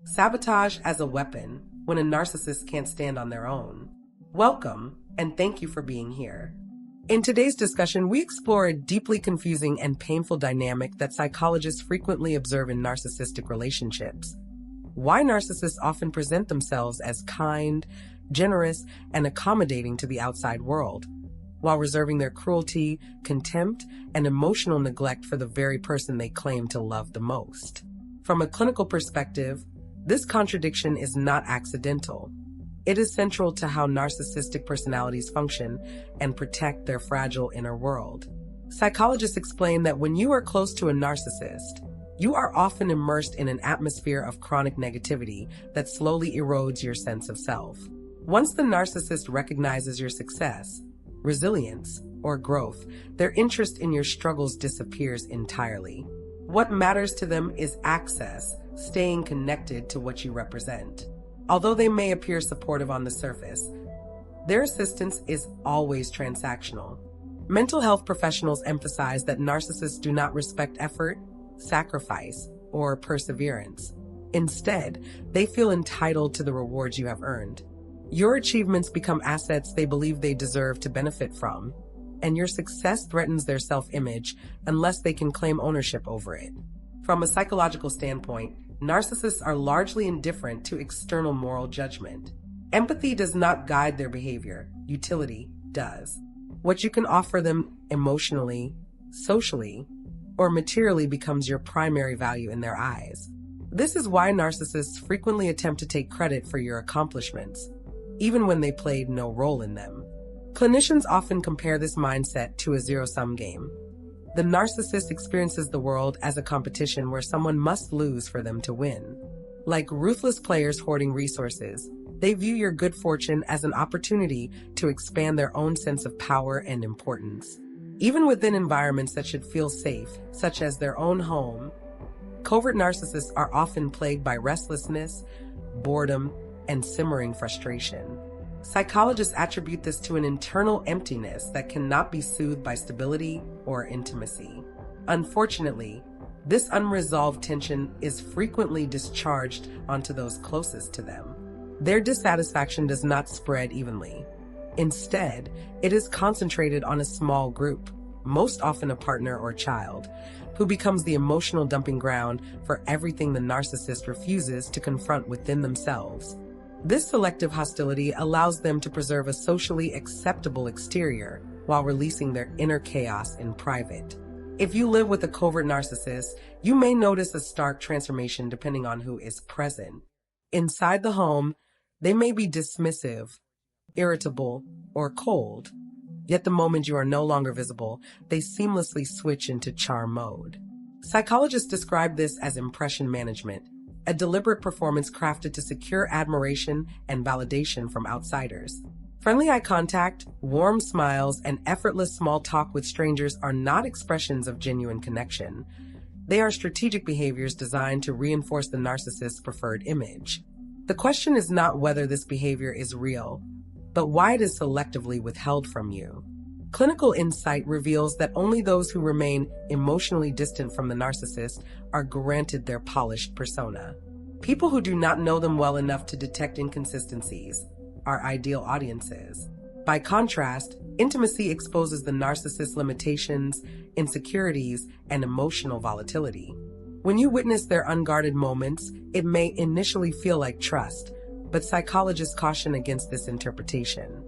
Sabotage as a weapon when a narcissist can't stand on their own. Welcome, and thank you for being here. In today's discussion, we explore a deeply confusing and painful dynamic that psychologists frequently observe in narcissistic relationships. Why narcissists often present themselves as kind, generous, and accommodating to the outside world, while reserving their cruelty, contempt, and emotional neglect for the very person they claim to love the most. From a clinical perspective, this contradiction is not accidental. It is central to how narcissistic personalities function and protect their fragile inner world. Psychologists explain that when you are close to a narcissist, you are often immersed in an atmosphere of chronic negativity that slowly erodes your sense of self. Once the narcissist recognizes your success, resilience, or growth, their interest in your struggles disappears entirely. What matters to them is access, staying connected to what you represent. Although they may appear supportive on the surface, their assistance is always transactional. Mental health professionals emphasize that narcissists do not respect effort, sacrifice, or perseverance. Instead, they feel entitled to the rewards you have earned. Your achievements become assets they believe they deserve to benefit from, and your success threatens their self-image unless they can claim ownership over it. From a psychological standpoint, narcissists are largely indifferent to external moral judgment. Empathy does not guide their behavior, utility does. What you can offer them emotionally, socially, or materially becomes your primary value in their eyes. This is why narcissists frequently attempt to take credit for your accomplishments, even when they played no role in them. Clinicians often compare this mindset to a zero-sum game. The narcissist experiences the world as a competition where someone must lose for them to win. Like ruthless players hoarding resources, they view your good fortune as an opportunity to expand their own sense of power and importance. Even within environments that should feel safe, such as their own home, covert narcissists are often plagued by restlessness, boredom, and simmering frustration. Psychologists attribute this to an internal emptiness that cannot be soothed by stability or intimacy. Unfortunately, this unresolved tension is frequently discharged onto those closest to them. Their dissatisfaction does not spread evenly. Instead, it is concentrated on a small group, most often a partner or child, who becomes the emotional dumping ground for everything the narcissist refuses to confront within themselves. This selective hostility allows them to preserve a socially acceptable exterior while releasing their inner chaos in private. If you live with a covert narcissist, you may notice a stark transformation depending on who is present. Inside the home, they may be dismissive, irritable, or cold. Yet the moment you are no longer visible, they seamlessly switch into charm mode. Psychologists describe this as impression management, a deliberate performance crafted to secure admiration and validation from outsiders. Friendly eye contact, warm smiles, and effortless small talk with strangers are not expressions of genuine connection. They are strategic behaviors designed to reinforce the narcissist's preferred image. The question is not whether this behavior is real, but why it is selectively withheld from you. Clinical insight reveals that only those who remain emotionally distant from the narcissist are granted their polished persona. People who do not know them well enough to detect inconsistencies are ideal audiences. By contrast, intimacy exposes the narcissist's limitations, insecurities, and emotional volatility. When you witness their unguarded moments, it may initially feel like trust, but psychologists caution against this interpretation.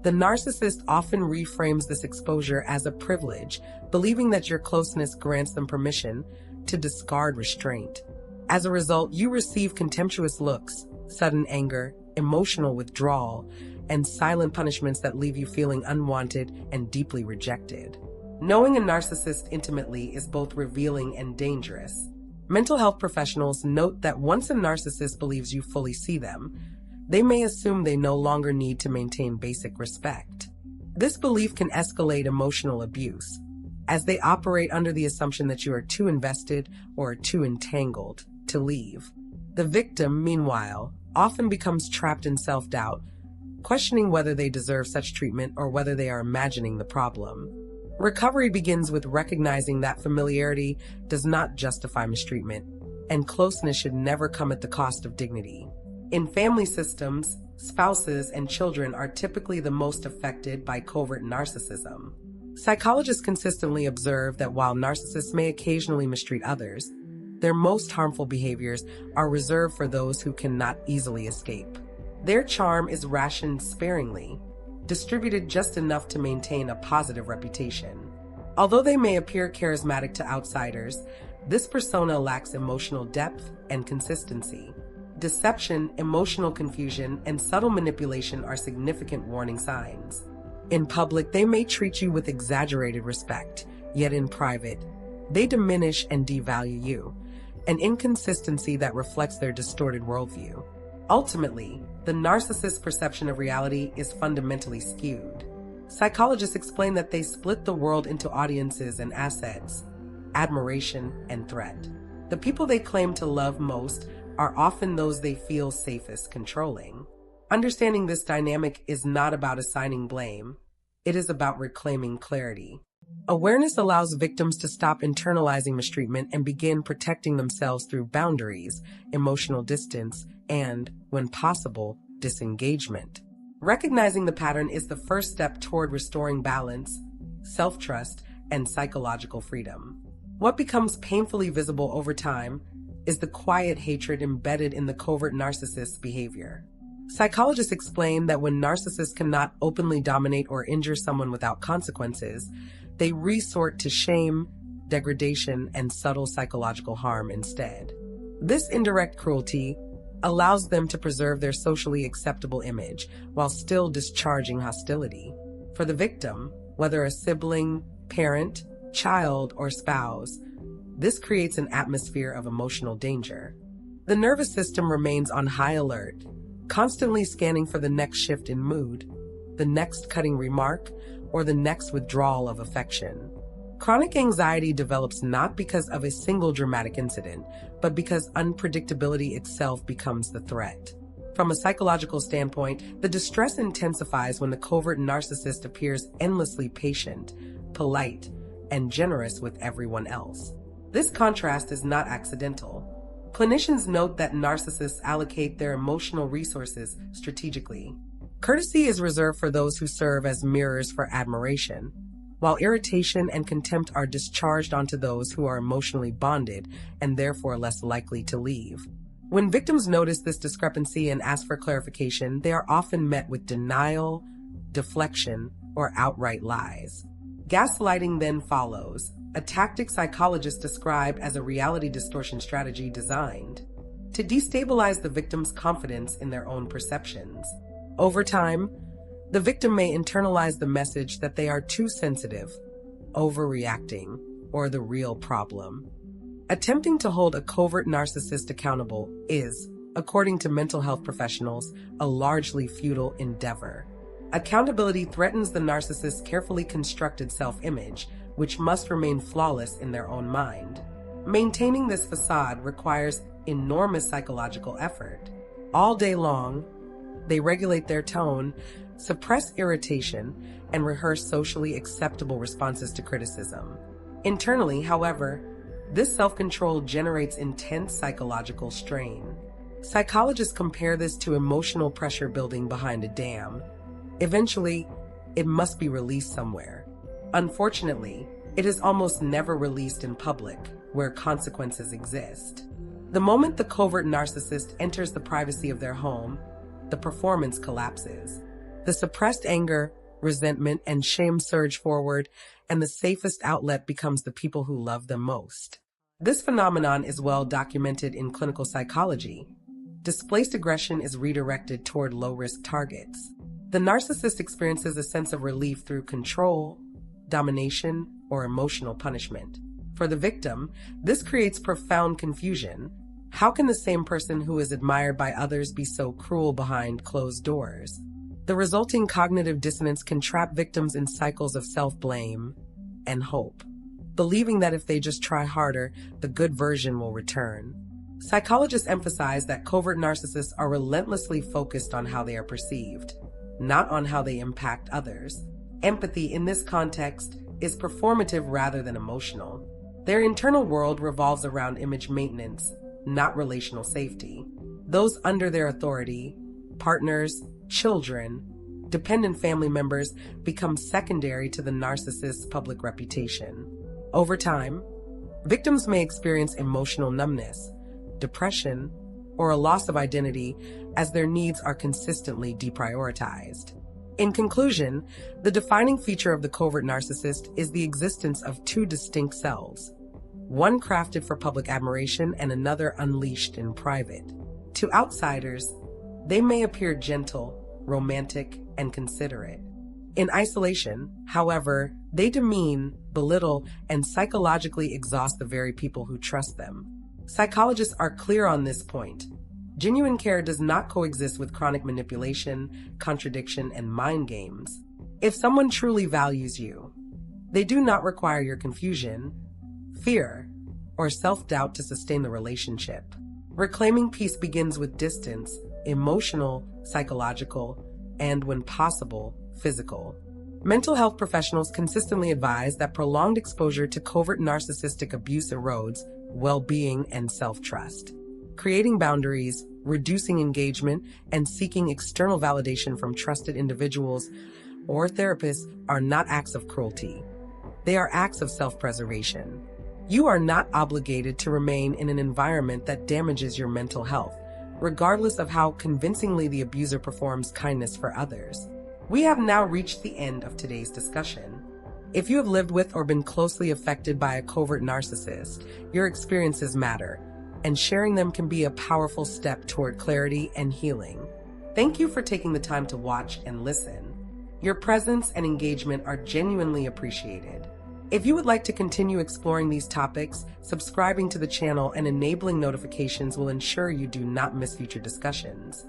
The narcissist often reframes this exposure as a privilege, believing that your closeness grants them permission to discard restraint. As a result, you receive contemptuous looks, sudden anger, emotional withdrawal, and silent punishments that leave you feeling unwanted and deeply rejected. Knowing a narcissist intimately is both revealing and dangerous. Mental health professionals note that once a narcissist believes you fully see them, they may assume they no longer need to maintain basic respect. This belief can escalate emotional abuse, as they operate under the assumption that you are too invested or too entangled to leave. The victim, meanwhile, often becomes trapped in self-doubt, questioning whether they deserve such treatment or whether they are imagining the problem. Recovery begins with recognizing that familiarity does not justify mistreatment, and closeness should never come at the cost of dignity. In family systems, spouses and children are typically the most affected by covert narcissism. Psychologists consistently observe that while narcissists may occasionally mistreat others, their most harmful behaviors are reserved for those who cannot easily escape. Their charm is rationed sparingly, distributed just enough to maintain a positive reputation. Although they may appear charismatic to outsiders, this persona lacks emotional depth and consistency. Deception, emotional confusion, and subtle manipulation are significant warning signs. In public, they may treat you with exaggerated respect, yet in private, they diminish and devalue you, an inconsistency that reflects their distorted worldview. Ultimately, the narcissist's perception of reality is fundamentally skewed. Psychologists explain that they split the world into audiences and assets, admiration and threat. The people they claim to love most are often those they feel safest controlling. Understanding this dynamic is not about assigning blame. It is about reclaiming clarity. Awareness allows victims to stop internalizing mistreatment and begin protecting themselves through boundaries, emotional distance, and, when possible, disengagement. Recognizing the pattern is the first step toward restoring balance, self-trust, and psychological freedom. What becomes painfully visible over time is the quiet hatred embedded in the covert narcissist's behavior. Psychologists explain that when narcissists cannot openly dominate or injure someone without consequences, they resort to shame, degradation, and subtle psychological harm instead. This indirect cruelty allows them to preserve their socially acceptable image while still discharging hostility. For the victim, whether a sibling, parent, child, or spouse, this creates an atmosphere of emotional danger. The nervous system remains on high alert, constantly scanning for the next shift in mood, the next cutting remark, or the next withdrawal of affection. Chronic anxiety develops not because of a single dramatic incident, but because unpredictability itself becomes the threat. From a psychological standpoint, the distress intensifies when the covert narcissist appears endlessly patient, polite, and generous with everyone else. This contrast is not accidental. Clinicians note that narcissists allocate their emotional resources strategically. Courtesy is reserved for those who serve as mirrors for admiration, while irritation and contempt are discharged onto those who are emotionally bonded and therefore less likely to leave. When victims notice this discrepancy and ask for clarification, they are often met with denial, deflection, or outright lies. Gaslighting then follows, a tactic psychologists describe as a reality distortion strategy designed to destabilize the victim's confidence in their own perceptions. Over time, the victim may internalize the message that they are too sensitive, overreacting, or the real problem. Attempting to hold a covert narcissist accountable is, according to mental health professionals, a largely futile endeavor. Accountability threatens the narcissist's carefully constructed self-image, which must remain flawless in their own mind. Maintaining this facade requires enormous psychological effort. All day long, they regulate their tone, suppress irritation, and rehearse socially acceptable responses to criticism. Internally, however, this self-control generates intense psychological strain. Psychologists compare this to emotional pressure building behind a dam. Eventually, it must be released somewhere. Unfortunately, it is almost never released in public, where consequences exist. The moment the covert narcissist enters the privacy of their home, the performance collapses. The suppressed anger, resentment, and shame surge forward, and the safest outlet becomes the people who love them most. This phenomenon is well documented in clinical psychology. Displaced aggression is redirected toward low-risk targets. The narcissist experiences a sense of relief through control, domination, or emotional punishment. For the victim, this creates profound confusion. How can the same person who is admired by others be so cruel behind closed doors? The resulting cognitive dissonance can trap victims in cycles of self-blame and hope, believing that if they just try harder, the good version will return. Psychologists emphasize that covert narcissists are relentlessly focused on how they are perceived, not on how they impact others. Empathy in this context is performative rather than emotional. Their internal world revolves around image maintenance, not relational safety. Those under their authority, partners, children, dependent family members, become secondary to the narcissist's public reputation. Over time, victims may experience emotional numbness, depression, or a loss of identity as their needs are consistently deprioritized. In conclusion, the defining feature of the covert narcissist is the existence of two distinct selves, one crafted for public admiration and another unleashed in private. To outsiders, they may appear gentle, romantic, and considerate. In isolation, however, they demean, belittle, and psychologically exhaust the very people who trust them. Psychologists are clear on this point. Genuine care does not coexist with chronic manipulation, contradiction, and mind games. If someone truly values you, they do not require your confusion, fear, or self-doubt to sustain the relationship. Reclaiming peace begins with distance, emotional, psychological, and, when possible, physical. Mental health professionals consistently advise that prolonged exposure to covert narcissistic abuse erodes well-being and self-trust. Creating boundaries, reducing engagement, and seeking external validation from trusted individuals or therapists are not acts of cruelty. They are acts of self-preservation. You are not obligated to remain in an environment that damages your mental health, regardless of how convincingly the abuser performs kindness for others. We have now reached the end of today's discussion. If you have lived with or been closely affected by a covert narcissist, your experiences matter, and sharing them can be a powerful step toward clarity and healing. Thank you for taking the time to watch and listen. Your presence and engagement are genuinely appreciated. If you would like to continue exploring these topics, subscribing to the channel and enabling notifications will ensure you do not miss future discussions.